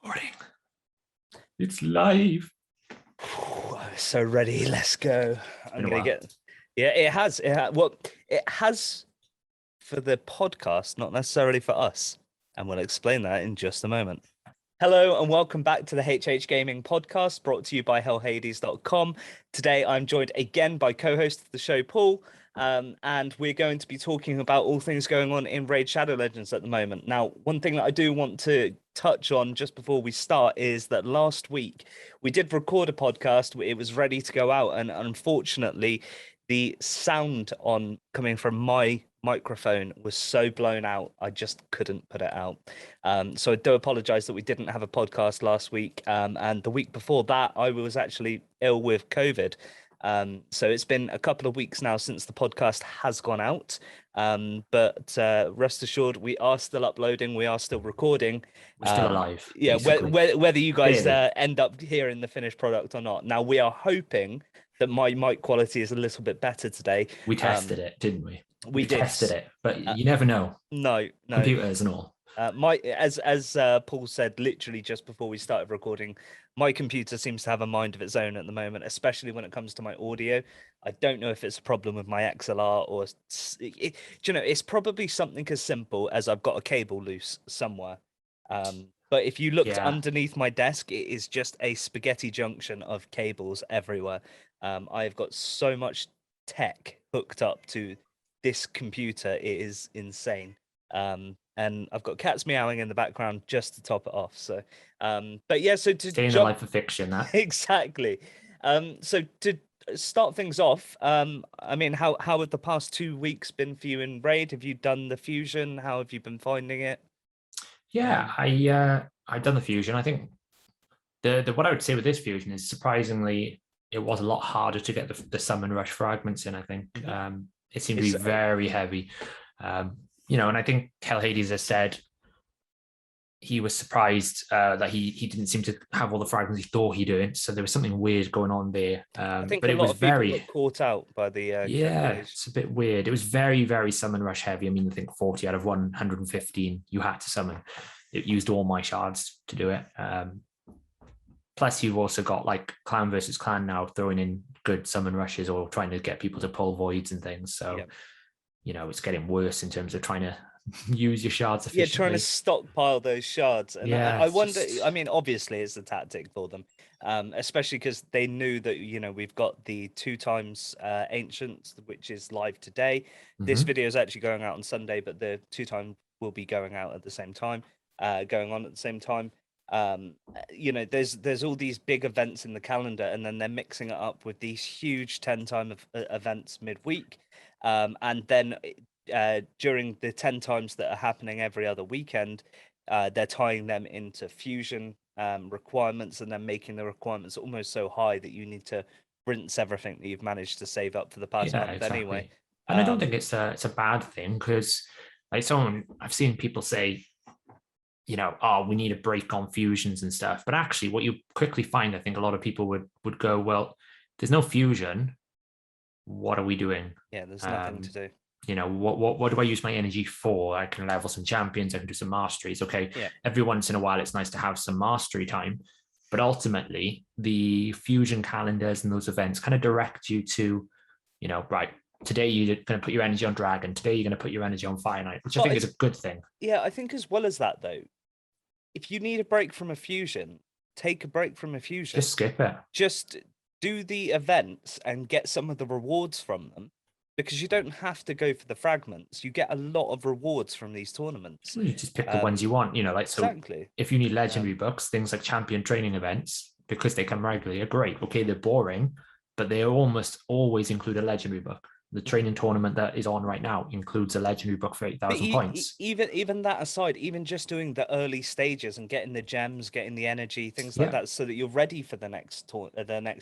Recording. It's live. I'm so ready. Let's go. I'm gonna get. Yeah, it has for the podcast, not necessarily for us, and we'll explain that in just a moment. Hello and welcome back to the HH Gaming Podcast, brought to you by Hellhades.com. Today I'm joined again by co-host of the show, Paul, and we're going to be talking about all things going on in Raid Shadow Legends at the moment. Now, one thing that I do want to touch on just before we start is that last week we did record a podcast. It was ready to go out, and unfortunately, the sound on coming from my microphone was so blown out, I just couldn't put it out. So I do apologize that we didn't have a podcast last week. And the week before that, I was actually ill with COVID. So it's been a couple of weeks now since the podcast has gone out. But rest assured, we are still uploading. We are still recording. We're still alive. Yeah, whether you guys end up hearing the finished product or not. Now, we are hoping that my mic quality is a little bit better today. We tested it, didn't we? We tested it, but you never know. No. Computers and all. As Paul said, literally just before we started recording, my computer seems to have a mind of its own at the moment, especially when it comes to my audio. I don't know if it's a problem with my XLR or, it's probably something as simple as I've got a cable loose somewhere. But if you looked underneath my desk, it is just a spaghetti junction of cables everywhere. I've got so much tech hooked up to this computer, it is insane. And I've got cats meowing in the background just to top it off. So, but yeah, so to stay in the life of fiction, that exactly. So to start things off, I mean, how have the past 2 weeks been for you in Raid? Have you done the fusion? How have you been finding it? Yeah, I've done the fusion. I think the what I would say with this fusion is surprisingly it was a lot harder to get the summon rush fragments in. I think it seemed to be very heavy. And I think Hellhades has said he was surprised that he didn't seem to have all the fragments he thought he did. So there was something weird going on there. I think but a it lot was of people very got caught out by the it's a bit weird. It was very, very summon rush heavy. I mean, I think 40 out of 115 you had to summon. It used all my shards to do it. Plus, you've also got like clan versus clan now throwing in good summon rushes or trying to get people to pull voids and things. So, it's getting worse in terms of trying to use your shards efficiently. Yeah, trying to stockpile those shards. And I wonder, I mean, obviously it's a tactic for them, especially because they knew that, we've got the 2 times Ancients, which is live today. This video is actually going out on Sunday, but the 2 times will be going out at the same time, going on at the same time. There's all these big events in the calendar, and then they're mixing it up with these huge 10-time events midweek. And then during the 10 times that are happening every other weekend, they're tying them into fusion requirements and then making the requirements almost so high that you need to rinse everything that you've managed to save up for the past month anyway. And I don't think it's a bad thing, because like I've seen people say, we need a break on fusions and stuff. But actually what you quickly find, I think a lot of people would go, well, there's no fusion. What are we doing? Yeah, there's nothing to do. What do I use my energy for? I can level some champions, I can do some masteries. Okay. Yeah. Every once in a while, it's nice to have some mastery time. But ultimately, the fusion calendars and those events kind of direct you to, right, today you're going to put your energy on Dragon. Today you're going to put your energy on Fire Knight, which I think is a good thing. Yeah, I think as well as that, though, if you need a break from a fusion, take a break from a fusion. Just skip it. Just do the events and get some of the rewards from them, because you don't have to go for the fragments. You get a lot of rewards from these tournaments. You just pick the ones you want, so exactly. If you need legendary books, things like champion training events, because they come regularly, are great. Okay, they're boring, but they almost always include a legendary book. The training tournament that is on right now includes a legendary book for 8,000 points. Even that aside, even just doing the early stages and getting the gems, getting the energy, things like that, so that you're ready for the next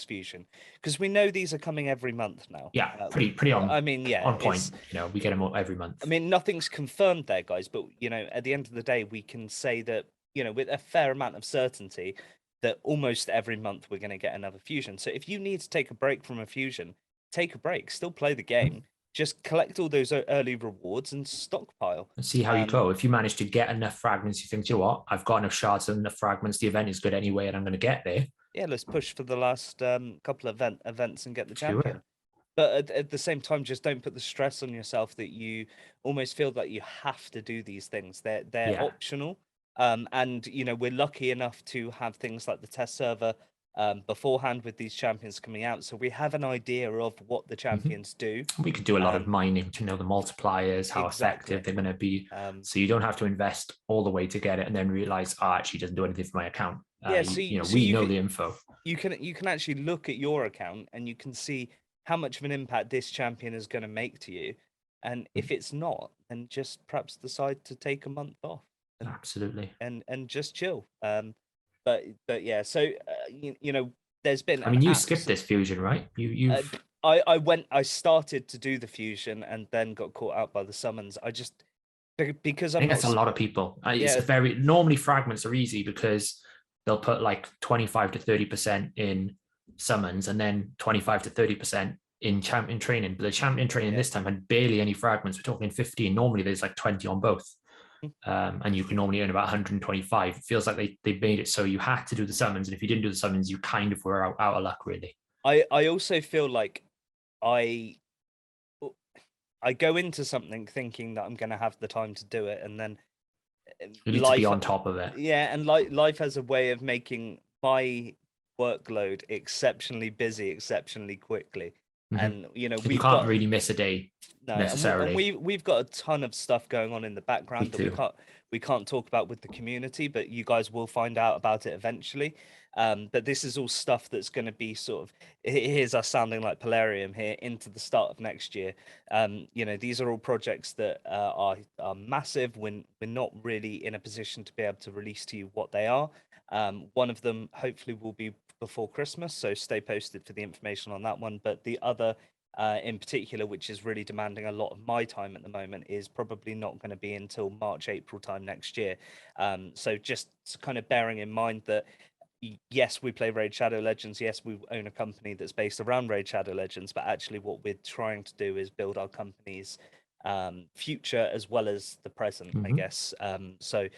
fusion. Because we know these are coming every month now. Yeah, pretty on. I mean, on point. We get them every month. I mean, nothing's confirmed there, guys. But at the end of the day, we can say that with a fair amount of certainty that almost every month we're going to get another fusion. So if you need to take a break from a fusion, take a break, still play the game. just collect all those early rewards and stockpile. And see how you go. If you manage to get enough fragments, you think, you know what, I've got enough shards and enough fragments. The event is good anyway, and I'm going to get there. Yeah, let's push for the last couple of events and get the Do it. champion. But at the same time, just don't put the stress on yourself that you almost feel that you have to do these things. They're Yeah. optional. And you know, we're lucky enough to have things like the test server beforehand with these champions coming out, so we have an idea of what the champions do. We could do a lot of mining to know the multipliers, how Exactly. effective they're going to be. So you don't have to invest all the way to get it and then realize, oh, actually it doesn't do anything for my account. Yeah, so we know the info. You can actually look at your account and you can see how much of an impact this champion is going to make to you. And if it's not, then just perhaps decide to take a month off. Absolutely. And just chill. But yeah, so you know, there's been. I mean, you skipped this fusion, right? I started to do the fusion and then got caught out by the summons. Because I think that's a lot of people. It's normally fragments are easy because they'll put like 25 to 30% in summons and then 25 to 30% in champion training. But the champion training this time had barely any fragments. We're talking 15. Normally there's like 20 on both. And you can normally earn about 125. It feels like they made it so you had to do the summons, and if you didn't do the summons, you kind of were out of luck, really. I also feel like I go into something thinking that I'm going to have the time to do it, and then you need to be on top of it. Yeah, and life has a way of making my workload exceptionally busy, exceptionally quickly. And you know, you can't really miss a day necessarily. And we've got a ton of stuff going on in the background that we can't talk about with the community, but you guys will find out about it eventually. But this is all stuff that's going to be sort of, here's us sounding like Polarium here, into the start of next year. You know, these are all projects that are massive when we're not really in a position to be able to release to you what they are. One of them hopefully will be before Christmas, so stay posted for the information on that one. But the other in particular, which is really demanding a lot of my time at the moment, is probably not going to be until March, April time next year. So just kind of bearing in mind that, yes, we play Raid Shadow Legends. Yes, we own a company that's based around Raid Shadow Legends, but actually what we're trying to do is build our company's future as well as the present, I guess. So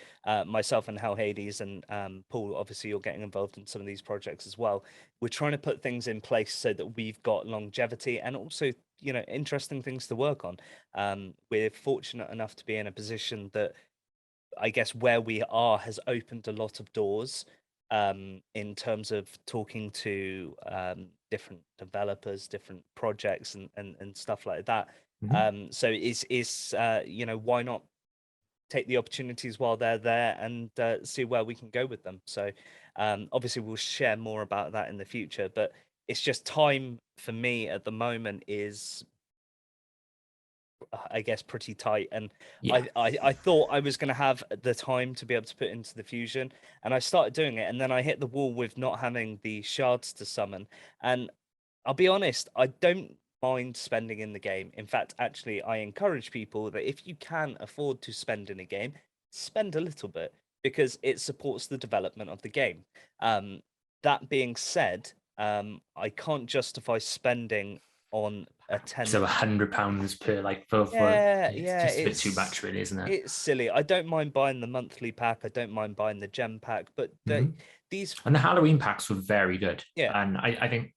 myself and Hellhades and Paul, obviously you're getting involved in some of these projects as well. We're trying to put things in place so that we've got longevity and also, you know, interesting things to work on. We're fortunate enough to be in a position that, I guess, where we are has opened a lot of doors in terms of talking to different developers, different projects and stuff like that. So is you know, why not take the opportunities while they're there and see where we can go with them. So obviously we'll share more about that in the future, but it's just time for me at the moment is, I guess, pretty tight. And I thought I was going to have the time to be able to put into the fusion, and I started doing it, and then I hit the wall with not having the shards to summon. And I'll be honest, I don't mind spending in the game. In fact, actually, I encourage people that if you can afford to spend in a game, spend a little bit, because it supports the development of the game. That being said, I can't justify spending on a 10. So £100 per it's just a bit too much, really, isn't it? It's silly. I don't mind buying the monthly pack. I don't mind buying the gem pack, but these and the Halloween packs were very good. Yeah, and I think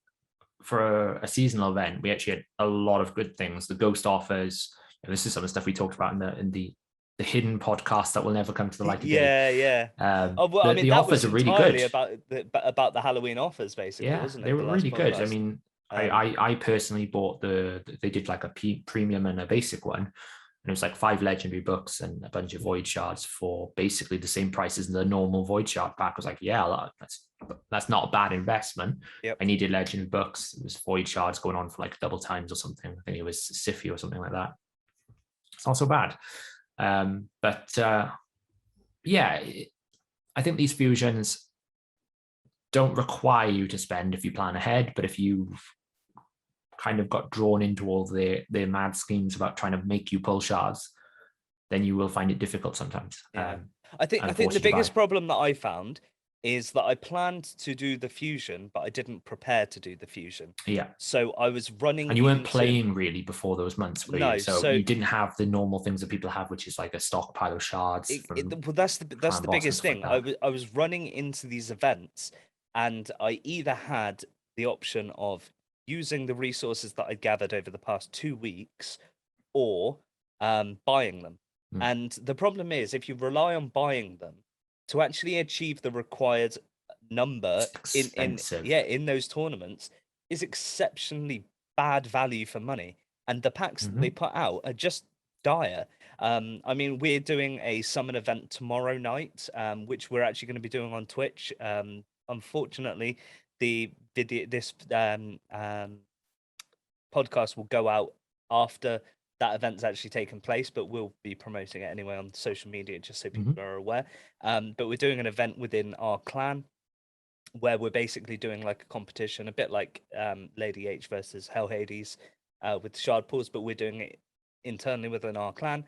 for a seasonal event, we actually had a lot of good things. The ghost offers. This is some of the stuff we talked about in the hidden podcast that will never come to the light of day. Yeah. I mean, the offers are really good. About the Halloween offers, basically, wasn't it? They were really good. I mean, I personally bought they did like a premium and a basic one, and it was like 5 legendary books and a bunch of void shards for basically the same price as the normal void shard pack. I was like, yeah, that's not a bad investment. Yep. I needed legendary books. It was void shards going on for like double times or something. I think it was Siffy or something like that. It's not so bad. Yeah, I think these fusions don't require you to spend if you plan ahead, but if you've kind of got drawn into all their mad schemes about trying to make you pull shards, then you will find it difficult sometimes. I think the biggest problem that I found is that I planned to do the fusion, but I didn't prepare to do the fusion. Yeah. So I was running. And you weren't playing really before those months, were No, you? So you didn't have the normal things that people have, which is like a stockpile of shards. Well, that's the biggest thing. Like I was running into these events, and I either had the option of using the resources that I gathered over the past 2 weeks, or buying them. And the problem is, if you rely on buying them to actually achieve the required number in those tournaments, is exceptionally bad value for money. And the packs that they put out are just dire. I mean, we're doing a summon event tomorrow night, which we're actually going to be doing on Twitch. Unfortunately, this podcast will go out after that event's actually taken place, but we'll be promoting it anyway on social media just so people are aware. But we're doing an event within our clan where we're basically doing like a competition, a bit like Lady H versus Hellhades with shard pools, but we're doing it internally within our clan.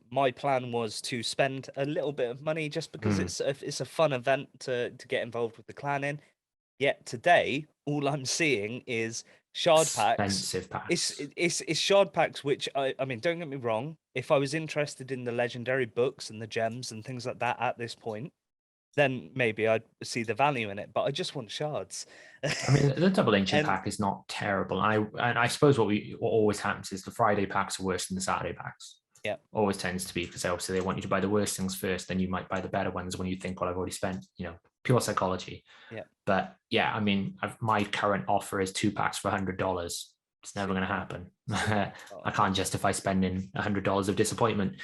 My plan was to spend a little bit of money just because it's a fun event to get involved with the clan in. Yet today, all I'm seeing is shard packs. Expensive packs. It's shard packs, which I mean, don't get me wrong. If I was interested in the legendary books and the gems and things like that at this point, then maybe I'd see the value in it. But I just want shards. I mean, the double ancient pack is not terrible. And I suppose what always happens is the Friday packs are worse than the Saturday packs. Yeah, always tends to be, because obviously they want you to buy the worst things first, then you might buy the better ones when you think, well, I've already spent, pure psychology. Yeah. But yeah, I mean, my current offer is 2 packs for $100. It's never going to happen. I can't justify spending $100 of disappointment.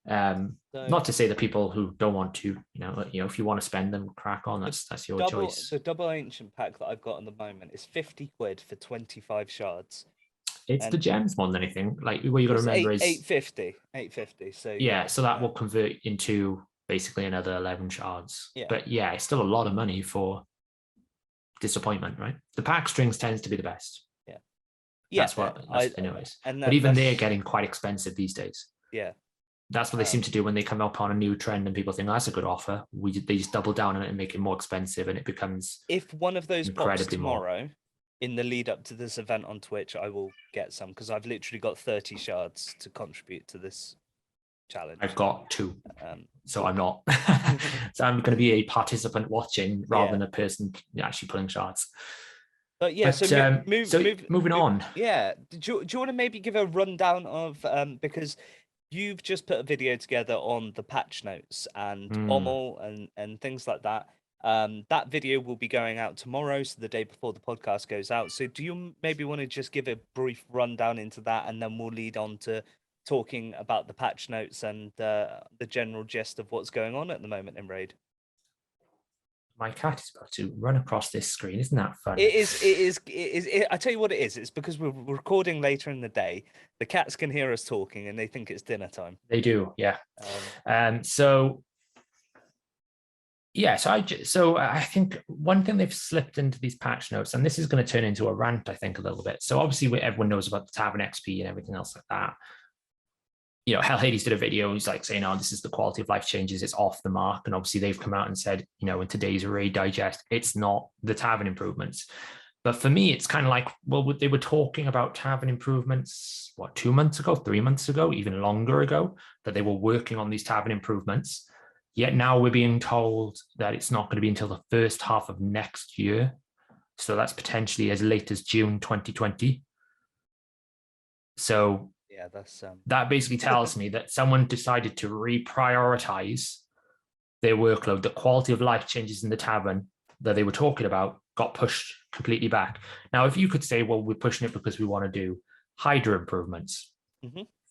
Not to say that people who don't want to, if you want to spend them, crack on. That's your choice. The double ancient pack that I've got at the moment is 50 quid for 25 shards. It's the gems more than anything. Like, what you got to remember is 850. So yeah, so that will convert into basically another 11 shards. Yeah. But yeah, it's still a lot of money for disappointment, right? The pack strings tends to be the best. Yeah, that's what anyways. But even they're getting quite expensive these days. Yeah, that's what they seem to do when they come up on a new trend and people think, oh, that's a good offer. They just double down on it and make it more expensive, and it becomes, if one of those pops tomorrow in the lead up to this event on Twitch, I will get some, because I've literally got 30 shards to contribute to this challenge. I've got 2, so I'm not. So I'm going to be a participant watching rather than a person actually pulling shards. But yeah, moving on. Yeah, do you want to maybe give a rundown of because you've just put a video together on the patch notes and OML and things like that. That video will be going out tomorrow, so the day before the podcast goes out. So do you maybe want to just give a brief rundown into that, and then we'll lead on to talking about the patch notes and the general gist of what's going on at the moment in Raid? My cat is about to run across this screen. Isn't that fun? It is. I tell you what it is. It's because we're recording later in the day. The cats can hear us talking and they think it's dinner time. They do, yeah. So I think one thing they've slipped into these patch notes, and this is going to turn into a rant, I think, a little bit. So obviously everyone knows about the Tavern XP and everything else like that. Hellhades did a video. He's like saying, "Oh, this is the quality of life changes. It's off the mark." And obviously they've come out and said, in today's Raid Digest, it's not the Tavern improvements. But for me, it's kind of like, well, they were talking about Tavern improvements, 2 months ago, 3 months ago, even longer ago, that they were working on these Tavern improvements. Yet now we're being told that it's not going to be until the first half of next year. So that's potentially as late as June 2020. So yeah, that's that basically tells me that someone decided to reprioritize their workload. The quality of life changes in the Tavern that they were talking about got pushed completely back. Now, if you could say, well, we're pushing it because we want to do Hydra improvements,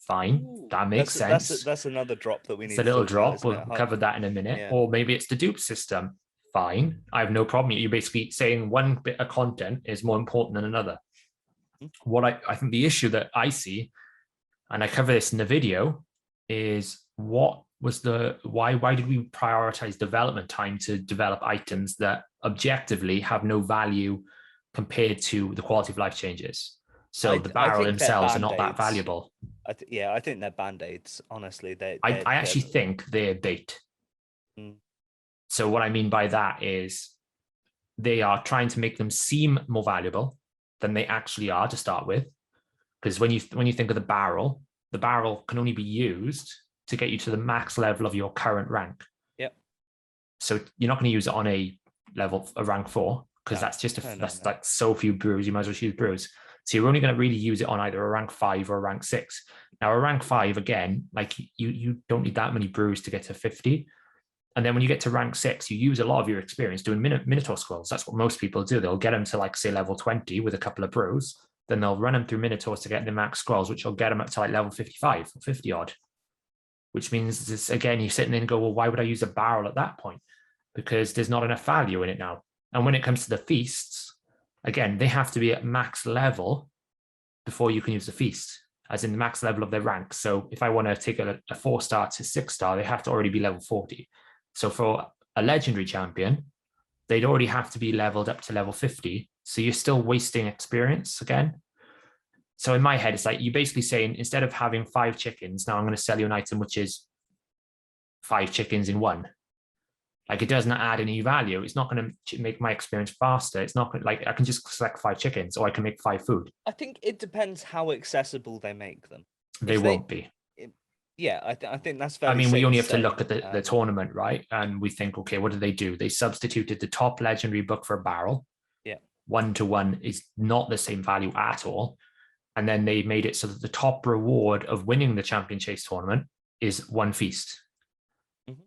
fine, that makes sense. That's another drop that we need. It's a little drop. We'll cover that in a minute. Yeah. Or maybe it's the dupe system. Fine, I have no problem. You're basically saying one bit of content is more important than another. What I think the issue that I see, and I cover this in the video, is why did we prioritize development time to develop items that objectively have no value compared to the quality of life changes? So the barrel themselves are not that valuable. I think they're band-aids, honestly. I actually think they're bait. So what I mean by that is they are trying to make them seem more valuable than they actually are to start with. Because when you think of the barrel can only be used to get you to the max level of your current rank. Yep. So you're not going to use it on a rank 4, because that's just that's like so few brews. You might as well use brews. So you're only going to really use it on either a rank 5 or a rank 6. Now a rank 5, again, like you don't need that many brews to get to 50. And then when you get to rank 6, you use a lot of your experience doing Minotaur scrolls. That's what most people do. They'll get them to, like, say, level 20 with a couple of brews. Then they'll run them through Minotaurs to get the max scrolls, which will get them up to like level 55 or 50 odd. Which means, this, again, you're sitting there and go, well, why would I use a barrel at that point? Because there's not enough value in it now. And when it comes to the feasts, again, they have to be at max level before you can use the feast, as in the max level of their rank. So if I want to take a 4-star to 6-star, they have to already be level 40. So for a legendary champion, they'd already have to be leveled up to level 50. So you're still wasting experience again. So in my head, it's like you're basically saying, instead of having 5 chickens, now I'm going to sell you an item which is 5 chickens in one. Like, it doesn't add any value. It's not going to make my experience faster. It's not like I can just select 5 chickens, or I can make 5 food. I think it depends how accessible they make them. They won't be. Yeah, I think that's fair. I mean, we only have to look at the tournament, right? And we think, okay, what did they do? They substituted the top legendary book for a barrel. Yeah. 1-to-1 is not the same value at all. And then they made it so that the top reward of winning the champion chase tournament is 1 feast. Mm-hmm.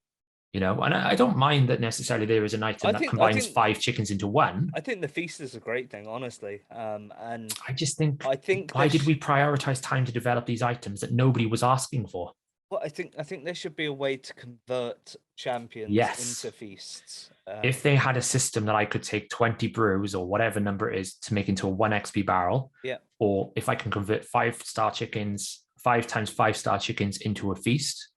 You know, and I don't mind that necessarily there is an item that combines 5 chickens into 1. I think the feast is a great thing, honestly. And I just think, why did we prioritize time to develop these items that nobody was asking for? Well, I think there should be a way to convert champions into feasts. If they had a system that I could take 20 brews or whatever number it is to make into a 1 XP barrel, or if I can convert 5-star chickens, 5 times 5-star chickens into a feast,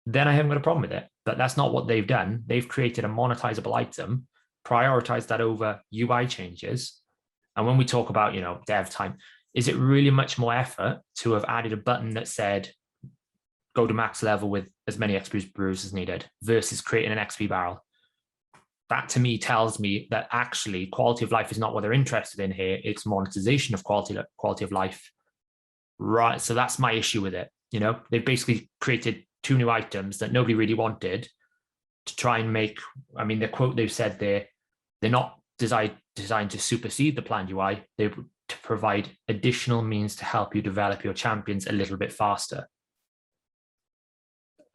then I haven't got a problem with it. But that's not what they've done. They've created a monetizable item, prioritized that over UI changes. And when we talk about, you know, dev time, is it really much more effort to have added a button that said, go to max level with as many XP brews as needed, versus creating an XP barrel? That to me tells me that actually quality of life is not what they're interested in here. It's monetization of quality of life. Right. So that's my issue with it. You know, they've basically created 2 new items that nobody really wanted to try and make, I mean, the quote they've said there, they're not designed to supersede the planned UI. They're to provide additional means to help you develop your champions a little bit faster.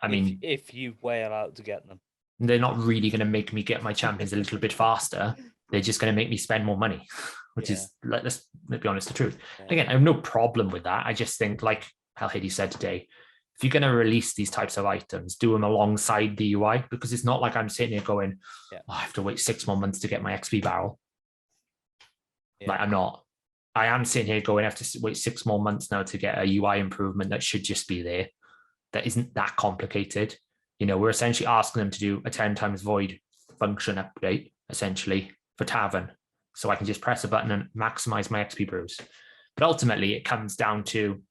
I mean, if you were allowed to get them, they're not really going to make me get my champions a little bit faster. They're just going to make me spend more money, which is, let's be honest, the truth. Again, I have no problem with that. I just think, like Hellhades said today, if you're going to release these types of items, do them alongside the UI, because it's not like I'm sitting here going, I have to wait 6 more months to get my XP barrel. Like, I'm not. I am sitting here going, I have to wait 6 more months now to get a UI improvement that should just be there. That isn't that complicated. You know, we're essentially asking them to do a 10 times void function update, essentially, for Tavern. So I can just press a button and maximize my XP brews. But ultimately, it comes down to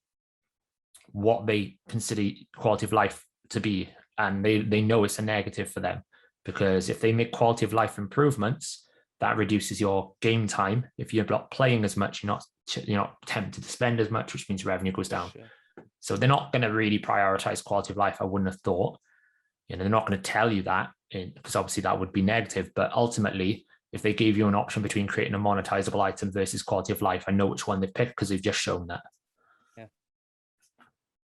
what they consider quality of life to be. And they know it's a negative for them, because if they make quality of life improvements, that reduces your game time. If you're not playing as much, you're not tempted to spend as much, which means revenue goes down. Sure. So they're not going to really prioritize quality of life, I wouldn't have thought. You know, they're not going to tell you that, because obviously that would be negative. But ultimately, if they gave you an option between creating a monetizable item versus quality of life, I know which one they've picked, because they've just shown that. Yeah.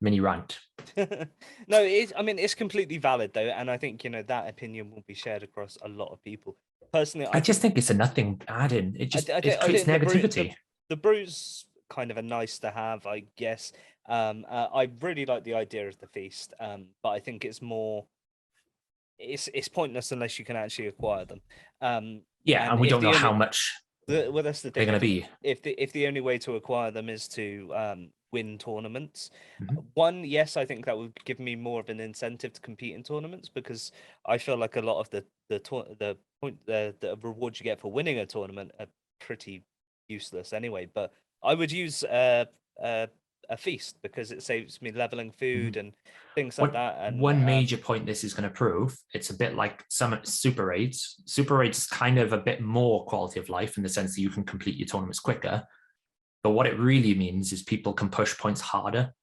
Mini rant. No, it's completely valid though, and I think, you know, that opinion will be shared across a lot of people. Personally, I just think it's a nothing add-in. It just it creates negativity. The brews kind of are nice to have, I guess. I really like the idea of the feast, but I think it's more. It's pointless unless you can actually acquire them. And we don't know how much. Well, that's the thing. They're going to be. If the only way to acquire them is to win tournaments, one, yes, I think that would give me more of an incentive to compete in tournaments, because I feel like a lot of the rewards you get for winning a tournament are pretty useless anyway. But I would use a a feast because it saves me leveling food and things like that. And one major point this is going to prove, it's a bit like some super raids. Super raids is kind of a bit more quality of life in the sense that you can complete your tournaments quicker. But what it really means is people can push points harder,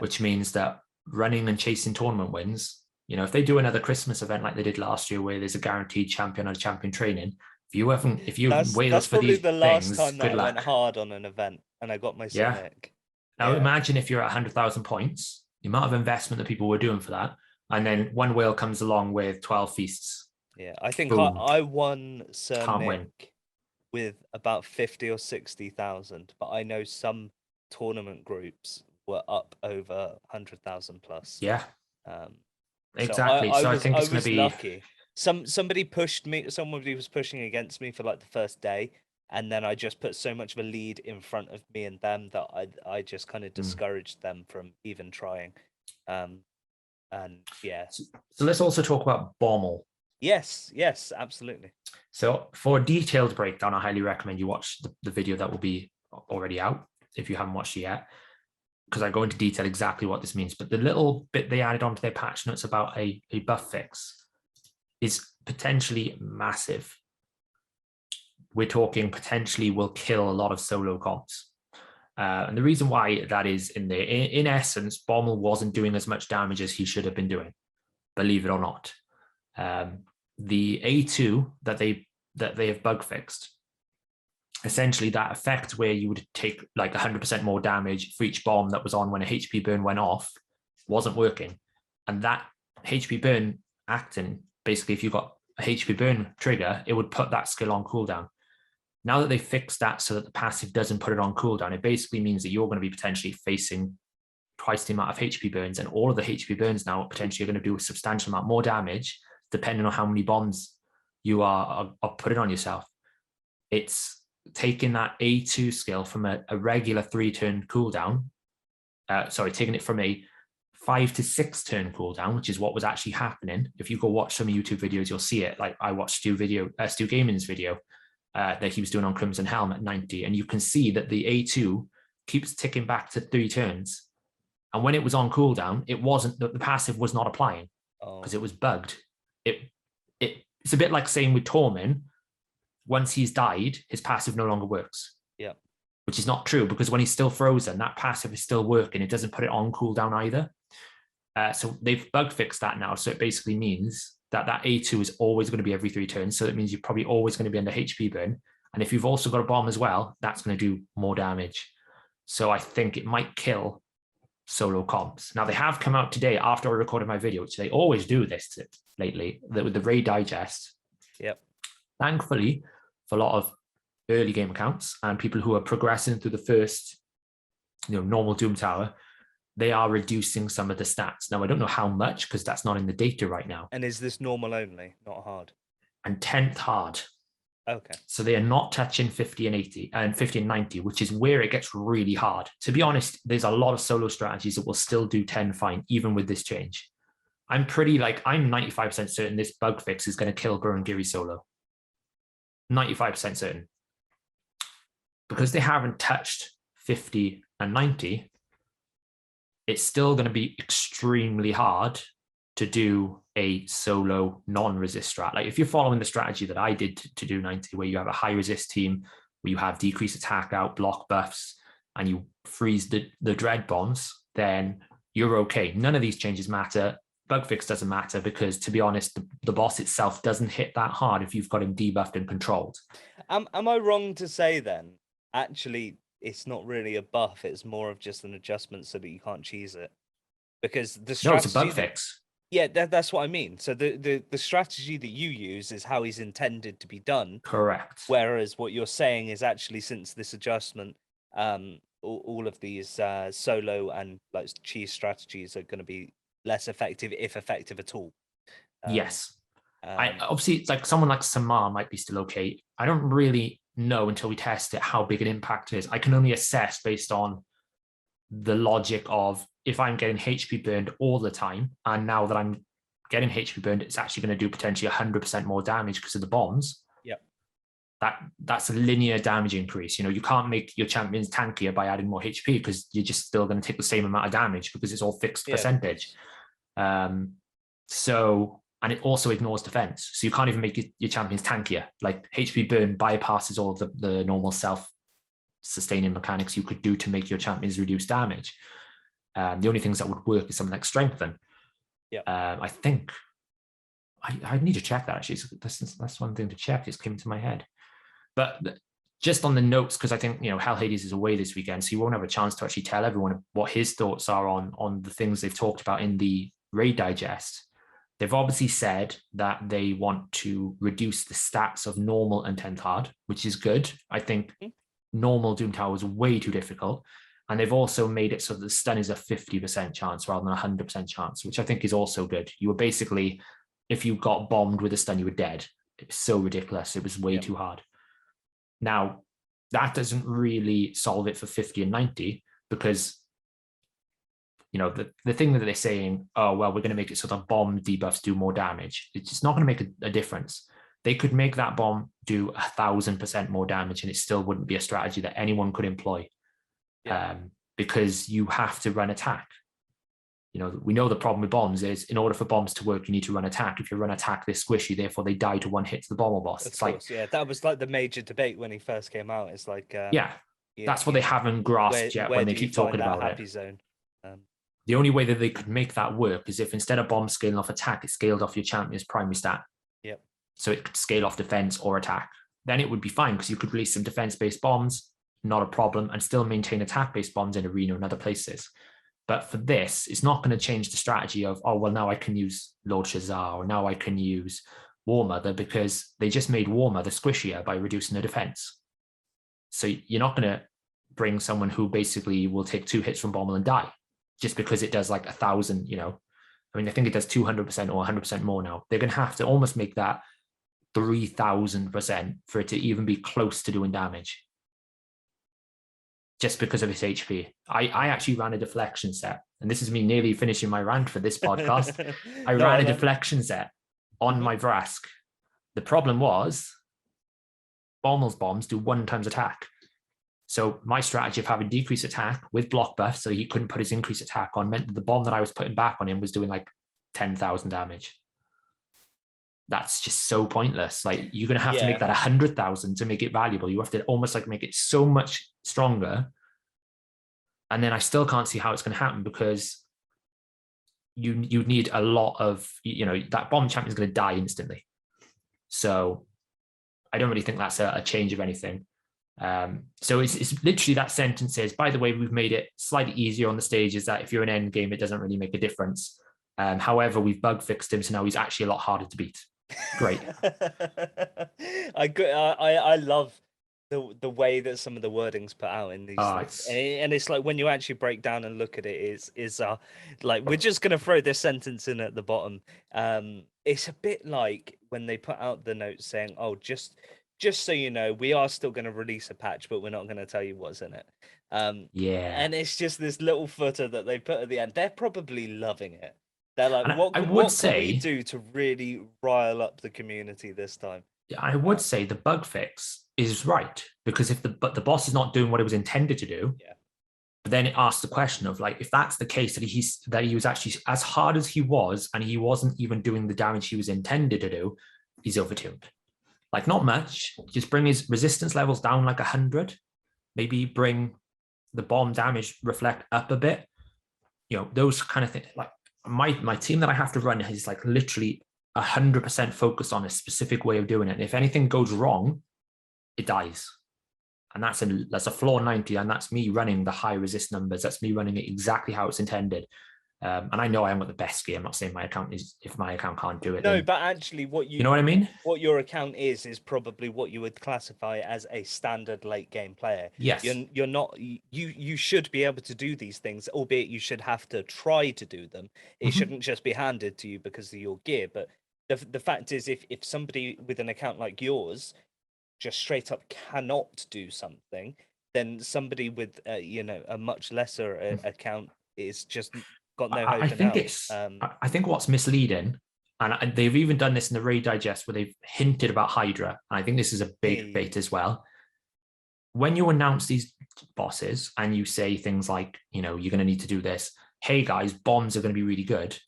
which means that running and chasing tournament wins, you know, if they do another Christmas event like they did last year where there's a guaranteed champion or a champion training, if you wait that's for probably these the last things, time that good I luck. went hard on an event and I got my Sonic. Now imagine if you're at 100,000 points, the amount of investment that people were doing for that, and then one whale comes along with 12 feasts. Yeah, I think I won Sir Nick with about 50 or 60,000, but I know some tournament groups were up over 100,000 plus. Yeah. Exactly. So I think it's going to be lucky. Somebody pushed me. Somebody was pushing against me for like the first day, and then I just put so much of a lead in front of me and them that I just kind of discouraged them from even trying. And yeah. So let's also talk about Bommel. Yes, absolutely. So for a detailed breakdown, I highly recommend you watch the video that will be already out if you haven't watched it yet, because I go into detail exactly what this means. But the little bit they added onto their patch notes about a buff fix is potentially massive. We're talking potentially will kill a lot of solo comps. And the reason why that is in there, in essence, Bommel wasn't doing as much damage as he should have been doing, believe it or not. The A2 that they have bug fixed, essentially that effect where you would take like 100% more damage for each bomb that was on when a HP burn went off, wasn't working. And that HP burn acting, basically if you got a HP burn trigger, it would put that skill on cooldown. Now that they fixed that so that the passive doesn't put it on cooldown, it basically means that you're going to be potentially facing twice the amount of HP burns, and all of the HP burns now potentially are going to do a substantial amount more damage depending on how many bombs you are putting on yourself. It's taking that A2 skill from a regular 3-turn cooldown, taking it from a 5 to 6 turn cooldown, which is what was actually happening. If you go watch some YouTube videos, you'll see it. Like I watched Stu Gaming's video that he was doing on Crimson Helm at 90, and you can see that the A2 keeps ticking back to 3 turns. And when it was on cooldown, it wasn't, the passive was not applying because it was bugged. It's a bit like saying with Tormin, once he's died, his passive no longer works. Yeah. Which is not true, because when he's still frozen, that passive is still working. It doesn't put it on cooldown either. So they've bug fixed that now. So it basically means that A2 is always going to be every 3 turns. So it means you're probably always going to be under HP burn. And if you've also got a bomb as well, that's going to do more damage. So I think it might kill solo comps. Now they have come out today after I recorded my video, which they always do this lately, with the raid digest. Yep. Thankfully, for a lot of early game accounts and people who are progressing through the first, normal Doom Tower, they are reducing some of the stats. Now I don't know how much because that's not in the data right now. And is this normal only, not hard? And 10th hard. Okay. So they are not touching 50 and 80 and 50 and 90, which is where it gets really hard. To be honest, there's a lot of solo strategies that will still do 10 fine, even with this change. I'm 95% certain this bug fix is going to kill Gurren-Giri solo. 95% certain. Because they haven't touched 50 and 90, it's still going to be extremely hard to do a solo non-resist strat. Like if you're following the strategy that I did to do 90, where you have a high resist team, where you have decreased attack out, block buffs, and you freeze the dread bombs, then you're okay. None of these changes matter. Bug fix doesn't matter because, to be honest, the boss itself doesn't hit that hard if you've got him debuffed and controlled. Am I wrong to say then, actually, it's not really a buff, it's more of just an adjustment so that you can't cheese it? Because the strategy... No, it's a bug fix. Yeah, that's what I mean. So the strategy that you use is how he's intended to be done. Correct. Whereas what you're saying is actually, since this adjustment, all of these solo and like cheese strategies are going to be less effective, if effective at all. Yes. Obviously, it's like someone like Samar might be still okay. I don't really know until we test it how big an impact it is. I can only assess based on the logic of if I'm getting HP burned all the time, and now that I'm getting HP burned, it's actually going to do potentially 100% more damage because of the bombs. Yep. that's a linear damage increase. You can't make your champions tankier by adding more HP because you're just still going to take the same amount of damage because it's all fixed percentage. So, and it also ignores defense. So you can't even make your champions tankier. Like HP burn bypasses all of the normal self-sustaining mechanics you could do to make your champions reduce damage. The only things that would work is something like strengthen. I think I need to check that actually. So that's one thing to check. Just came to my head. But just on the notes, because I think Hellhades is away this weekend, so you won't have a chance to actually tell everyone what his thoughts are on the things they've talked about in the raid digest. They've obviously said that they want to reduce the stats of normal and 10th hard, which is good. I think normal Doom Tower was way too difficult. And they've also made it so that the stun is a 50% chance rather than a 100% chance, which I think is also good. You were basically, if you got bombed with a stun, you were dead. It was so ridiculous. It was way too hard. Now, that doesn't really solve it for 50 and 90 because, the thing that they're saying, oh, well, we're going to make it so that bomb debuffs do more damage. It's just not going to make a difference. They could make that bomb do 1,000% more damage and it still wouldn't be a strategy that anyone could employ because you have to run attack. We know the problem with bombs is in order for bombs to work, you need to run attack. If you run attack, they're squishy, therefore they die to one hit to the bomber boss. It's like, that was like the major debate when he first came out. It's like, that's what they haven't grasped yet when they keep talking about happy it. Zone. The only way that they could make that work is if instead of bomb scaling off attack, it scaled off your champion's primary stat. So it could scale off defense or attack. Then it would be fine because you could release some defense-based bombs, not a problem, and still maintain attack-based bombs in arena and other places. But for this, it's not going to change the strategy of, oh, well, now I can use Lord Shazar or now I can use War Mother because they just made War Mother squishier by reducing the defense. So you're not going to bring someone who basically will take 2 hits from Bommel and die just because it does like 1,000, I think it does 200% or 100% more now. They're going to have to almost make that 3,000% for it to even be close to doing damage. Just because of its HP. I actually ran a deflection set, and this is me nearly finishing my rant for this podcast. I ran a deflection set on my Vrask. The problem was Bommel's bombs do 1 times attack. So my strategy of having decreased attack with block buff, so he couldn't put his increased attack on, meant that the bomb that I was putting back on him was doing like 10,000 damage. That's just so pointless. Like you're going to have to make that 100,000 to make it valuable. You have to almost like make it so much stronger. And then I still can't see how it's going to happen because you need a lot of, that bomb champion is going to die instantly. So I don't really think that's a change of anything. So it's literally that sentence says, by the way, we've made it slightly easier on the stages that if you're an end game, it doesn't really make a difference. However, we've bug fixed him, so now he's actually a lot harder to beat. Great. I love the way that some of the wording's put out in these things. And it's like when you actually break down and look at it, is like we're just gonna throw this sentence in at the bottom. It's a bit like when they put out the note saying, oh, just so you know, we are still going to release a patch, but we're not going to tell you what's in it. And it's just this little footer that they put at the end. They're probably loving it. They're like, what can we do to really rile up the community this time? I would say the bug fix is right, because if the boss is not doing what it was intended to do, but then it asks the question of like, if that's the case, that he was actually as hard as he was, and he wasn't even doing the damage he was intended to do, he's overtuned. Like not much, just bring his resistance levels down like 100, maybe bring the bomb damage reflect up a bit, those kind of things. Like my team that I have to run is like literally 100% focused on a specific way of doing it. And if anything goes wrong, it dies. And that's a floor 90, and that's me running the high resist numbers. That's me running it exactly how it's intended. And I know I haven't got the best gear. I'm not saying my account is, if my account can't do it. No, then, but actually you know what I mean? What your account is probably what you would classify as a standard late game player. Yes. You're not, you should be able to do these things, albeit you should have to try to do them. It shouldn't just be handed to you because of your gear. But the fact is, if somebody with an account like yours just straight up cannot do something, then somebody with a much lesser account is just got no hope. I think what's misleading and they've even done this in the Raid Digest where they've hinted about Hydra. And I think this is a big bait as well. When you announce these bosses and you say things like, you're going to need to do this. Hey guys, bombs are going to be really good.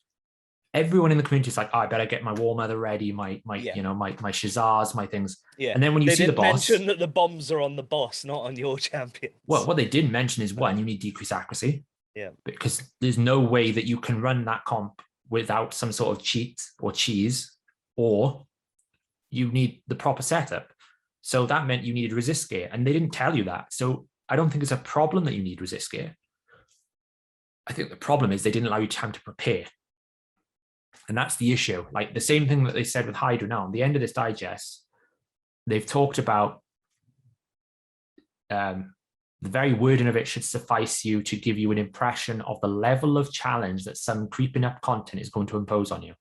Everyone in the community is like, I better get my War Mother ready, my Shazars, my things. Yeah. And then when you see the boss, mention that the bombs are on the boss, not on your champions. Well, what they didn't mention is one, you need decreased accuracy. Yeah. Because there's no way that you can run that comp without some sort of cheat or cheese, or you need the proper setup. So that meant you needed resist gear, and they didn't tell you that. So I don't think it's a problem that you need resist gear. I think the problem is they didn't allow you time to prepare. And that's the issue. Like the same thing that they said with Hydra now. At the end of this digest, they've talked about the very wording of it should suffice you to give you an impression of the level of challenge that some creeping up content is going to impose on you,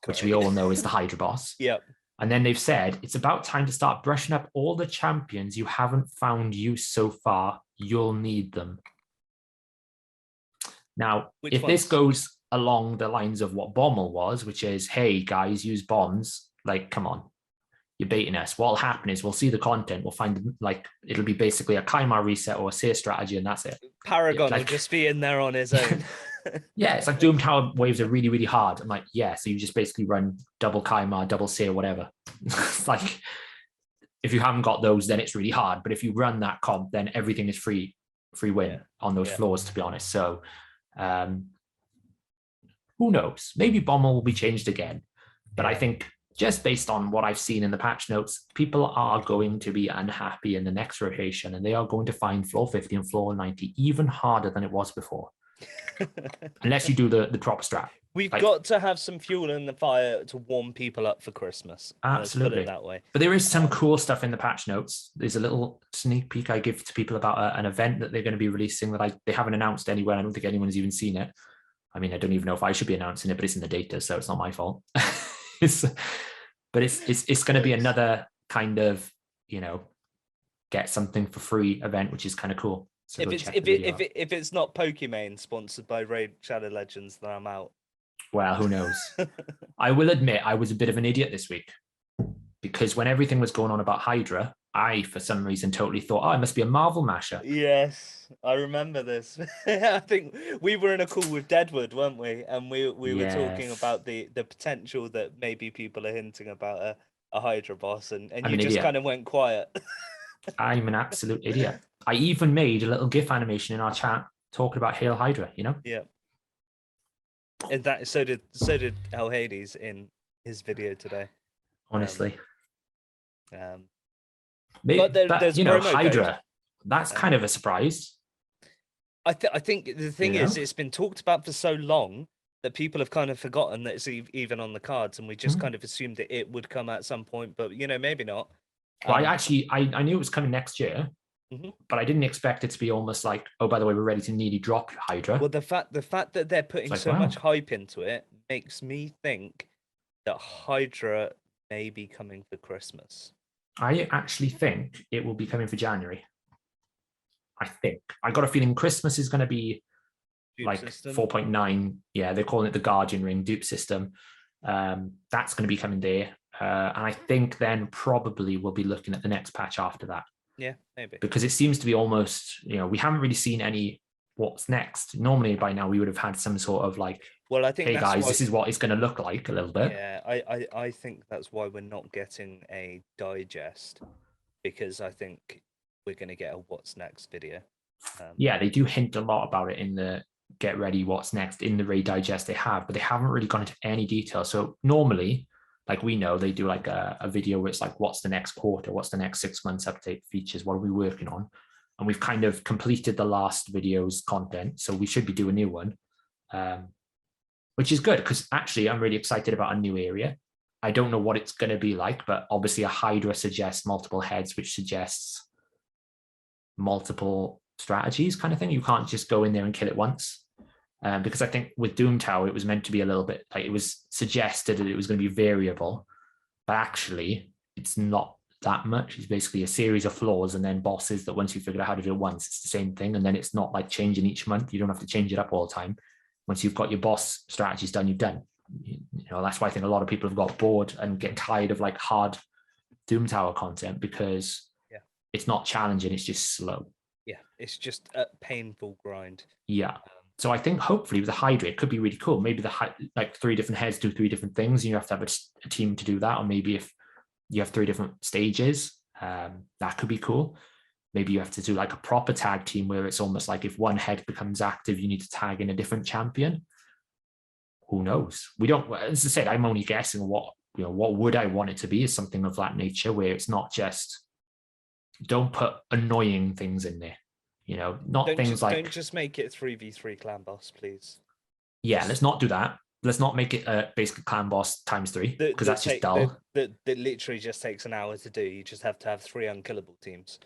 which we all know is the Hydra boss. Yep. And then they've said, it's about time to start brushing up all the champions you haven't found use so far. You'll need them. Now, if this goes along the lines of what Bommel was, which is, hey, guys, use bombs, like, come on, you're baiting us. What'll happen is we'll see the content, we'll find, like, it'll be basically a Kaimar reset or a Seer strategy, and that's it. Paragon will just be in there on his own. Yeah, it's like Doom Tower waves are really, really hard. I'm like, yeah, so you just basically run double Kaimar, double Seer, whatever. It's like, if you haven't got those, then it's really hard. But if you run that comp, then everything is free win on those floors, to be honest. So who knows? Maybe Bommel will be changed again. But I think just based on what I've seen in the patch notes, people are going to be unhappy in the next rotation, and they are going to find floor 50 and floor 90 even harder than it was before. Unless you do the proper strat. We've got to have some fuel in the fire to warm people up for Christmas. Absolutely. Let's put it that way. But there is some cool stuff in the patch notes. There's a little sneak peek I give to people about an event that they're going to be releasing that they haven't announced anywhere. I don't think anyone's even seen it. I mean, I don't even know if I should be announcing it, but it's in the data, so it's not my fault. But it's going to be another kind of, get something for free event, which is kind of cool. So if it's not Pokemon sponsored by Raid Shadow Legends, then I'm out. Well, who knows? I will admit I was a bit of an idiot this week, because when everything was going on about Hydra, I, for some reason, totally thought, it must be a Marvel masher. Yes, I remember this. I think we were in a call with Deadwood, weren't we? And we were talking about the potential that maybe people are hinting about a Hydra boss, and you just kind of went quiet. I'm an absolute idiot. I even made a little GIF animation in our chat talking about Hail Hydra, Yeah. And that so did Hellhades in his video today. Honestly. But there's Hydra, code. that's kind of a surprise. I think the thing is, it's been talked about for so long that people have kind of forgotten that it's even on the cards, and we just kind of assumed that it would come at some point, but maybe not. Well, I knew it was coming next year, but I didn't expect it to be almost like, oh, by the way, we're ready to nearly drop Hydra. Well, the fact that they're putting much hype into it makes me think that Hydra may be coming for Christmas. I actually think it will be coming for January. I got a feeling Christmas is going to be dupe system. 4.9. Yeah, they're calling it the Guardian Ring dupe system. That's going to be coming there. And I think then probably we'll be looking at the next patch after that. Yeah, maybe. Because it seems to be almost, we haven't really seen any what's next. Normally by now we would have had some sort of like, well, I think hey guys, this is what it's going to look like a little bit. Yeah, I think that's why we're not getting a digest, because I think we're going to get a what's next video. Yeah, they do hint a lot about it in the get ready what's next in the Raid Digest they have, but they haven't really gone into any detail. So normally, like we know, they do like a video where it's like, what's the next quarter? What's the next 6 months update features? What are we working on? And we've kind of completed the last video's content. So we should be doing a new one, which is good because actually I'm really excited about a new area. I don't know what it's going to be like, but obviously a Hydra suggests multiple heads, which suggests multiple strategies kind of thing. You can't just go in there and kill it once. Because I think with Doom Tower, it was meant to be a little bit like, it was suggested that it was going to be variable, but actually it's not that much. It's basically a series of floors and then bosses that once you figure out how to do it once, it's the same thing. And then it's not like changing each month. You don't have to change it up all the time. Once you've got your boss strategies done, you've done. that's why I think a lot of people have got bored and getting tired of like hard Doom Tower content, because it's not challenging, it's just slow. Yeah, it's just a painful grind. Yeah. So I think hopefully with the Hydra, it could be really cool. Maybe like 3 different heads do 3 different things, and you have to have a team to do that. Or maybe if you have 3 different stages, that could be cool. Maybe you have to do like a proper tag team where it's almost like if one head becomes active, you need to tag in a different champion. Who knows? We don't, as I said, I'm only guessing what would I want it to be, is something of that nature where it's not just, don't put annoying things in there. Don't just make it 3v3 clan boss, please. Yeah, let's not do that. Let's not make it basically clan boss ×3, because that's just dull. That literally just takes an hour to do. You just have to have 3 unkillable teams,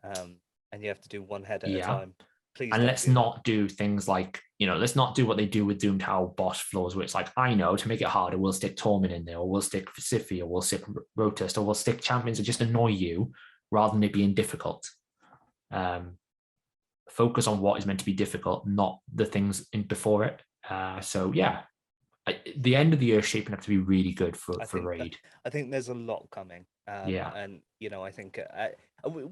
and you have to do 1 head at a time. Please. And let's not do things like, let's not do what they do with Doom Tower boss floors, where it's like, I know, to make it harder, we'll stick Torment in there, or we'll stick Siffy, or we'll stick Rotust, or we'll stick champions that just annoy you rather than it being difficult. Focus on what is meant to be difficult, not the things in before it. The end of the year is shaping up to be really good for Raid. I think there's a lot coming. And I think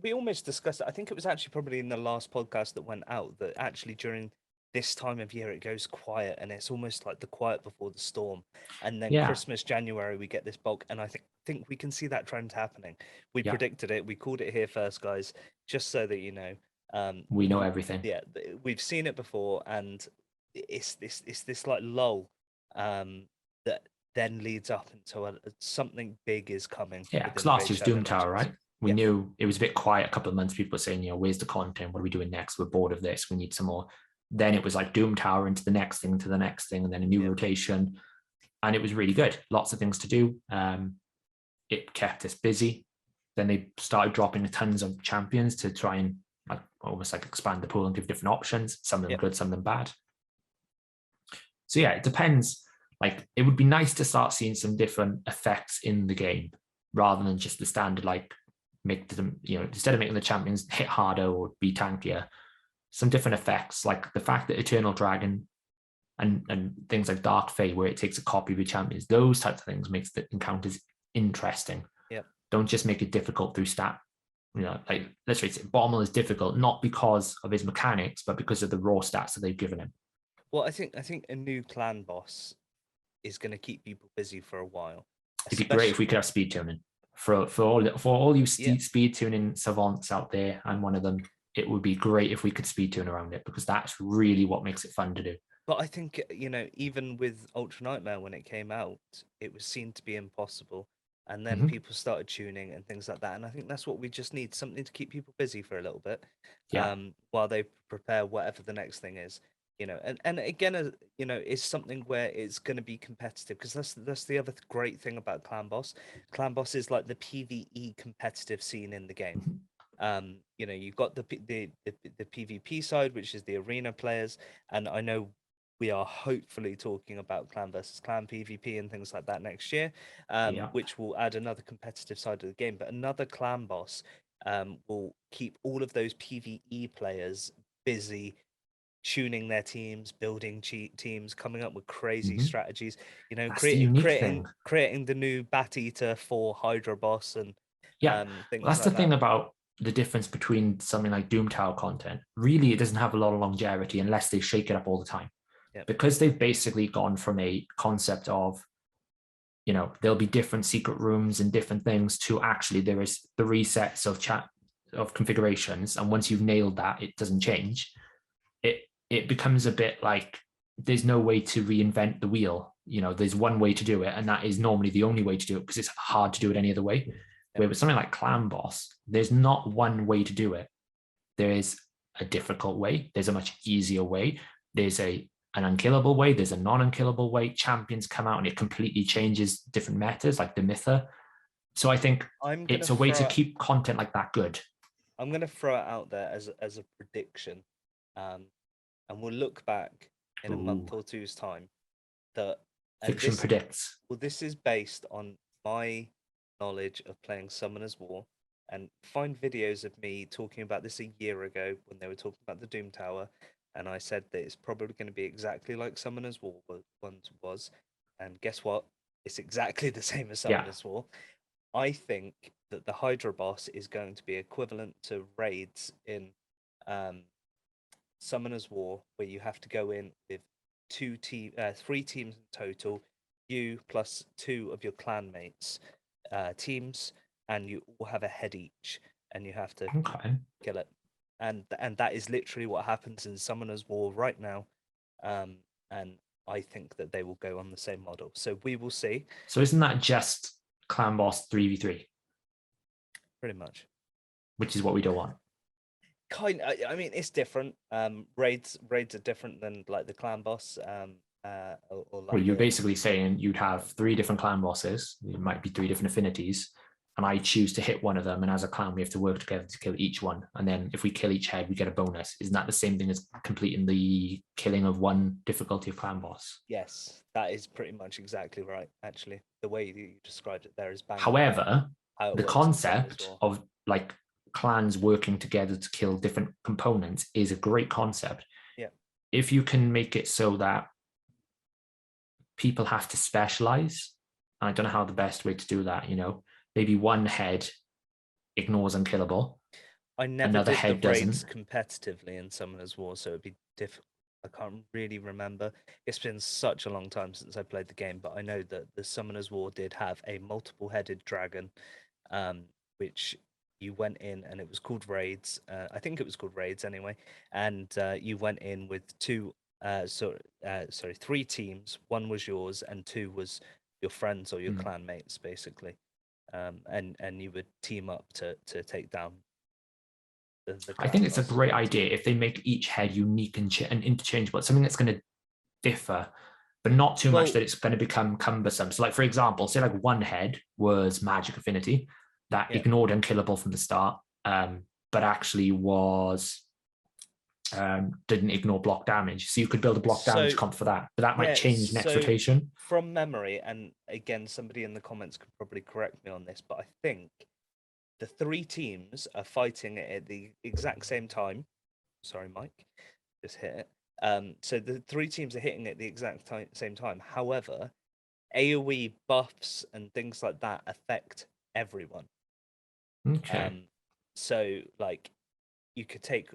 we almost discussed it. I think it was actually probably in the last podcast that went out that actually during this time of year it goes quiet, and it's almost like the quiet before the storm. And then Christmas, January, we get this bulk, and I think we can see that trend happening. We predicted it. We called it here first, guys, just so that you know. We know everything. Yeah, we've seen it before, and it's this like lull that then leads up into something big is coming. Yeah, because last year's Doom Tower, right? We knew it was a bit quiet. A couple of months, people were saying, where's the content? What are we doing next? We're bored of this. We need some more. Then it was like Doom Tower into the next thing, to the next thing, and then a new rotation. And it was really good. Lots of things to do. It kept us busy. Then they started dropping tons of champions to try and almost like expand the pool and give different options. Some of them good, some of them bad. So yeah, it depends. Like, it would be nice to start seeing some different effects in the game rather than just the standard, like, make them, instead of making the champions hit harder or be tankier, some different effects, like the fact that Eternal Dragon and things like Dark Fate, where it takes a copy of your champions, those types of things makes the encounters interesting. Yeah. Don't just make it difficult through stat. Like, let's face it, Bommel is difficult not because of his mechanics, but because of the raw stats that they've given him. Well, I think a new clan boss is going to keep people busy for a while. It'd be great if we could have speed tuning for all you speed tuning savants out there. I'm one of them. It would be great if we could speed tune around it, because that's really what makes it fun to do. But I think, even with Ultra Nightmare, when it came out, it was seen to be impossible. And then people started tuning and things like that. And I think that's what we just need, something to keep people busy for a little bit, while they prepare whatever the next thing is. And again, it's something where it's going to be competitive, because that's the other great thing about Clan Boss. Clan Boss is like the PvE competitive scene in the game. You've got the PvP side, which is the arena players, and I know we are hopefully talking about clan versus clan PvP and things like that next year, which will add another competitive side of the game. But another clan boss will keep all of those PvE players busy, tuning their teams, building teams, coming up with crazy strategies. Creating the new Bat Eater for Hydra boss and things. That's the thing about the difference between something like Doom Tower content. Really, it doesn't have a lot of longevity unless they shake it up all the time. Because they've basically gone from a concept of, there'll be different secret rooms and different things, to actually there is 3 sets of configurations, and once you've nailed that, it doesn't change. It becomes a bit like there's no way to reinvent the wheel. There's one way to do it, and that is normally the only way to do it, because it's hard to do it any other way. Where with something like Clan Boss, there's not one way to do it. There is a difficult way. There's a much easier way. There's an unkillable way. There's a non-unkillable way. Champions come out and it completely changes different metas, like the Mytha. So I think it's a way to keep content like that good. I'm going to throw it out there as a prediction. And we'll look back in a month or two's time. Fiction predicts. Well, this is based on my knowledge of playing Summoner's War, and find videos of me talking about this a year ago when they were talking about the Doom Tower, and I said that it's probably going to be exactly like Summoner's War once was, and guess what? It's exactly the same as Summoner's War. I think that the Hydra boss is going to be equivalent to raids in Summoner's War, where you have to go in with 3 teams in total, you plus 2 of your clanmates teams, and you all have a head each, and you have to kill it. And that is literally what happens in Summoner's War right now. And I think that they will go on the same model. So we will see. So isn't that just clan boss 3v3? Pretty much. Which is what we don't want. I mean, it's different. Raids are different than like the clan boss. Or like you're basically saying you'd have 3 different clan bosses. It might be 3 different affinities, and I choose to hit one of them. And as a clan, we have to work together to kill each one. And then if we kill each head, we get a bonus. Isn't that the same thing as completing the killing of one difficulty of clan boss? Yes, that is pretty much exactly right. Actually, the way you described it there is bang. However, the concept of like clans working together to kill different components is a great concept. Yeah. If you can make it so that people have to specialize, and I don't know how the best way to do that, maybe one head ignores unkillable. I never did the raids competitively in Summoner's War, so it'd be difficult. I can't really remember. It's been such a long time since I played the game, but I know that the Summoner's War did have a multiple-headed dragon, which you went in, and it was called raids. I think it was called raids anyway. And you went in with 3 teams. 1 was yours, and 2 was your friends or your clanmates, basically. And you would team up to take down. I think it's a great idea if they make each head unique and interchangeable. It's something that's going to differ, but not too much that it's going to become cumbersome. So, like for example, say like one head was magic affinity that ignored unkillable from the start, but actually was didn't ignore block damage. So you could build a block damage comp for that, but that might change next rotation. From memory, and again, somebody in the comments could probably correct me on this, but I think the 3 teams are fighting it at the exact same time. Sorry, Mike, just hit it. So the 3 teams are hitting it at the exact same time. However, AoE buffs and things like that affect everyone. Okay. So like, you could take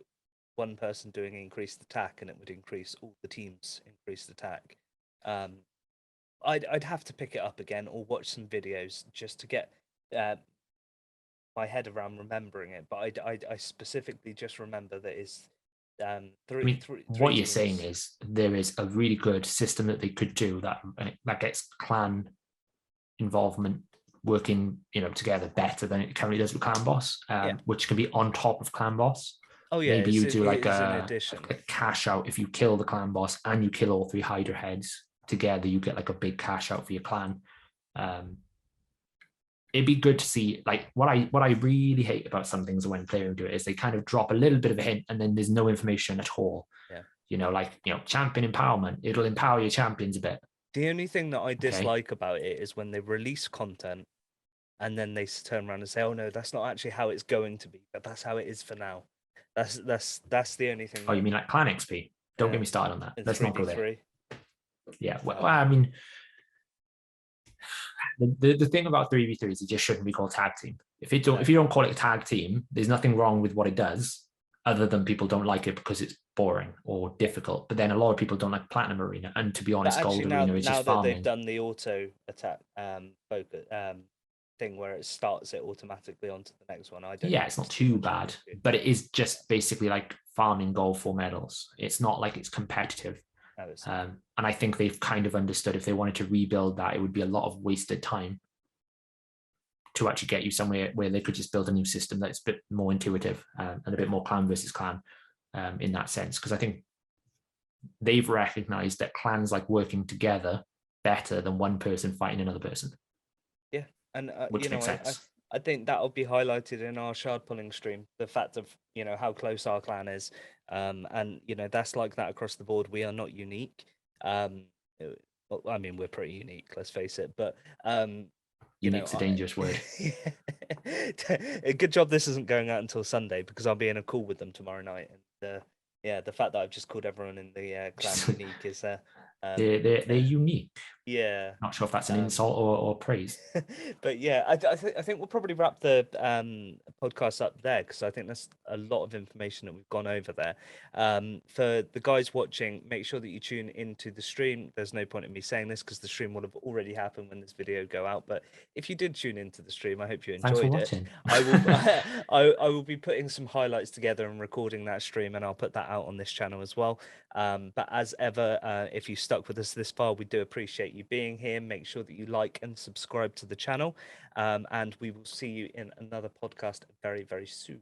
one person doing increased attack, and it would increase all the teams' increased attack. I'd have to pick it up again or watch some videos just to get my head around remembering it, but I specifically just remember that is what you're saying is there is a really good system that they could do that gets clan involvement working together better than it currently does with clan boss, which can be on top of clan boss. Oh yeah, maybe you do like a cash out if you kill the clan boss and you kill all 3 Hydra heads together. You get like a big cash out for your clan. It'd be good to see, like, what I really hate about some things when players do it is they kind of drop a little bit of a hint and then there's no information at all. Champion empowerment, it'll empower your champions a bit. The only thing that I dislike about it is when they release content and then they turn around and say, oh no, that's not actually how it's going to be, but that's how it is for now. That's the only thing. Oh, you mean like clan XP? Don't get me started on that. Let's not go there. Yeah, well, I mean, the thing about 3v3 is it just shouldn't be called tag team. If you don't call it a tag team, there's nothing wrong with what it does, other than people don't like it because it's boring or difficult. But then a lot of people don't like Platinum Arena, and to be honest, Gold Arena is just farming. Now that they've done the auto attack focus thing where it starts it automatically onto the next one, it's not too bad, but it is just basically like farming gold for medals. It's not like it's competitive. And I think they've kind of understood if they wanted to rebuild that, it would be a lot of wasted time to actually get you somewhere where they could just build a new system that's a bit more intuitive and a bit more clan versus clan in that sense. Because I think they've recognized that clans like working together better than one person fighting another person. Yeah, and which makes sense. I think that'll be highlighted in our shard pulling stream. The fact of how close our clan is, and that's like that across the board. We are not unique. I mean, we're pretty unique. Let's face it. But unique's a dangerous word. A good job this isn't going out until Sunday, because I'll be in a call with them tomorrow night. And the fact that I've just called everyone in the clan unique is they're unique. Yeah. Not sure if that's an insult or praise. But yeah, I think we'll probably wrap the podcast up there, because I think there's a lot of information that we've gone over there. For the guys watching, make sure that you tune into the stream. There's no point in me saying this because the stream will have already happened when this video go out. But if you did tune into the stream, I hope you Thanks for enjoyed it. watching. I will I will be putting some highlights together and recording that stream, and I'll put that out on this channel as well. But as ever, if you stuck with us this far, we do appreciate you being here. Make sure that you like and subscribe to the channel, and we will see you in another podcast very, very soon.